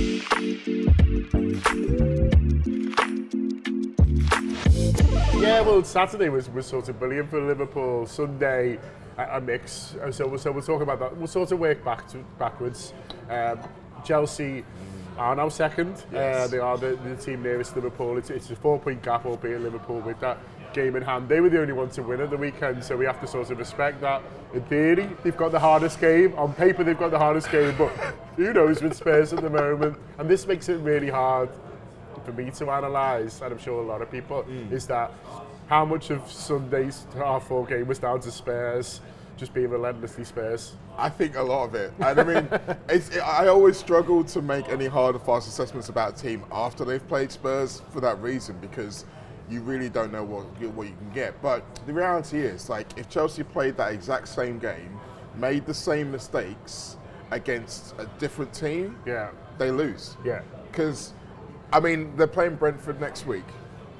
Yeah, well, Saturday was sort of brilliant for Liverpool. Sunday, a mix. So we'll talk about that. We'll sort of work backwards. Chelsea are now second. Yes. They are the team nearest Liverpool. It's a 4-point gap, albeit Liverpool with that game in hand. They were the only ones to win at the weekend, so we have to sort of respect that. In theory, they've got the hardest game. On paper, they've got the hardest game, but who knows with Spurs at the moment. And this makes it really hard for me to analyse, and I'm sure a lot of people, is that how much of Sunday's half-4 game was down to Spurs just being relentlessly Spurs? I think a lot of it. And I mean, I always struggle to make any hard or fast assessments about a team after they've played Spurs for that reason, because you really don't know what you can get. But the reality is, like, if Chelsea played that exact same game, made the same mistakes against a different team, they lose. Yeah. Because, I mean, they're playing Brentford next week.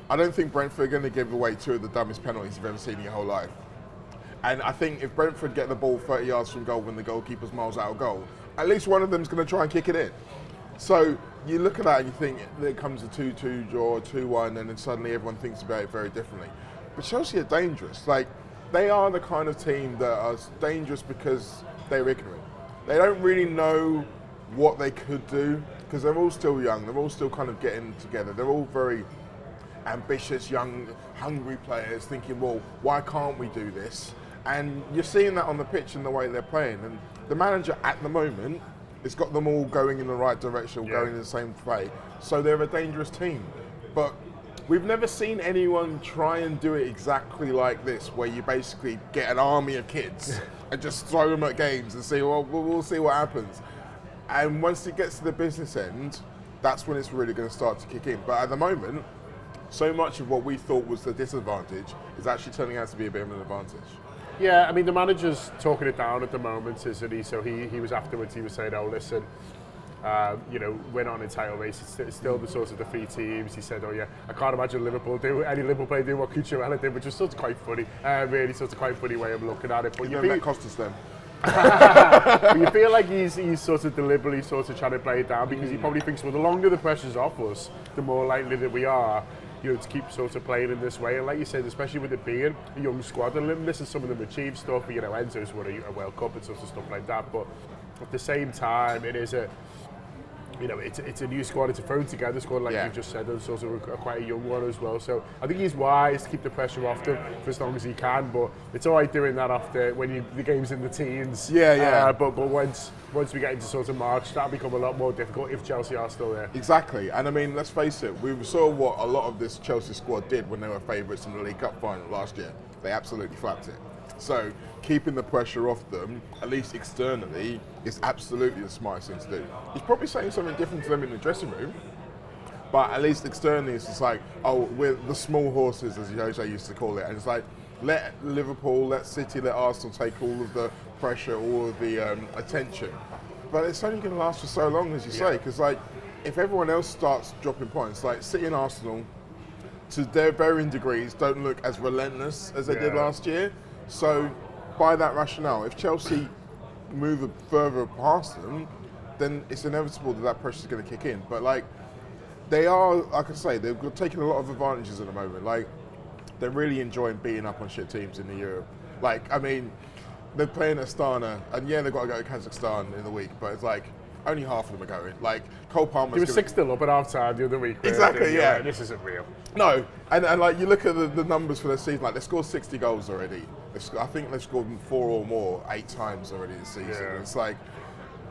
I don't think Brentford are going to give away 2 of the dumbest penalties you've ever seen in your whole life. And I think if Brentford get the ball 30 yards from goal when the goalkeeper's miles out of goal, at least one of them's going to try and kick it in. So you look at that and you think there comes a 2-2 draw, 2-1, and then suddenly everyone thinks about it very differently. But Chelsea are dangerous. Like, they are the kind of team that are dangerous because they're ignorant. They don't really know what they could do because they're all still young. They're all still kind of getting together. They're all very ambitious, young, hungry players thinking, well, why can't we do this? And you're seeing that on the pitch in the way they're playing. And the manager at the moment has got them all going in the right direction, going in the same play. So they're a dangerous team. But we've never seen anyone try and do it exactly like this, where you basically get an army of kids and just throw them at games and say, well, we'll see what happens. And once it gets to the business end, that's when it's really going to start to kick in. But at the moment, so much of what we thought was the disadvantage is actually turning out to be a bit of an advantage. Yeah, I mean, the manager's talking it down at the moment, isn't he? So he was afterwards, he was saying, oh, listen, win on a title race. It's still the sort of the 3 teams. He said, oh, yeah, I can't imagine any Liverpool player doing what Cucurella did, which was sort of quite funny. Really sort of quite funny way of looking at it. But that cost us them. But you feel like he's sort of deliberately sort of trying to play it down because he probably thinks, well, the longer the pressure's off us, the more likely that we are, to keep sort of playing in this way. And like you said, especially with it being a young squad, and listen, some of them achieved stuff, Enzo's won a World Cup and sort of stuff like that, but at the same time, it is it's a new squad, it's a thrown together squad, like you've just said, and sort of quite a young one as well. So I think he's wise to keep the pressure off them for as long as he can, but it's all right doing that after when the game's in the teens. But once we get into sort of March, that'll become a lot more difficult if Chelsea are still there. Exactly, and I mean, let's face it, we saw what a lot of this Chelsea squad did when they were favourites in the League Cup final last year. They absolutely flapped it. So keeping the pressure off them, at least externally, is absolutely the smartest thing to do. He's probably saying something different to them in the dressing room, but at least externally it's just like, oh, we're the small horses, as Jose used to call it, and it's like, let Liverpool, let City, let Arsenal take all of the pressure, all of the attention. But it's only going to last for so long, as you say, because like, if everyone else starts dropping points, like City and Arsenal, to their varying degrees, don't look as relentless as they did last year. So, by that rationale, if Chelsea move further past them, then it's inevitable that pressure is going to kick in. But like, they are, like I say, they're taking a lot of advantages at the moment. Like, they're really enjoying beating up on shit teams in the Europe. Like, I mean, they're playing Astana, and they've got to go to Kazakhstan in the week, but it's like, only half of them are going. Like, Cole Palmer's He was 6-0 up at half-time the other week. Exactly, This isn't real. No, and like, you look at the numbers for the season, like, they scored 60 goals already. I think they've scored 4 or more 8 times already this season. Yeah. It's like,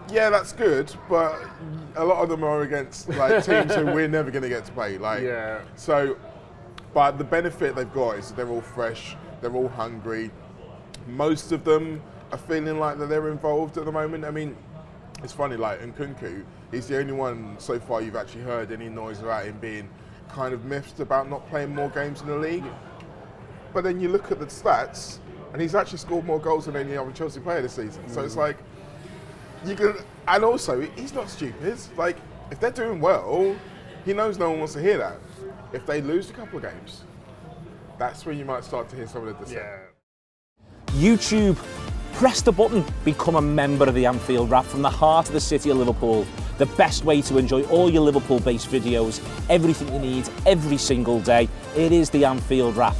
that's good, but a lot of them are against like teams who we're never going to get to play. Like, so, but the benefit they've got is that they're all fresh, they're all hungry. Most of them are feeling like that they're involved at the moment. I mean, it's funny, like Nkunku, he's the only one so far you've actually heard any noise about him being kind of miffed about not playing more games in the league. But then you look at the stats, and he's actually scored more goals than any other Chelsea player this season. So it's like, and also, he's not stupid. Like, if they're doing well, he knows no one wants to hear that. If they lose a couple of games, that's when you might start to hear some of the dissent. YouTube, press the button, become a member of the Anfield Wrap from the heart of the city of Liverpool. the best way to enjoy all your Liverpool-based videos, everything you need, every single day. It is the Anfield Wrap.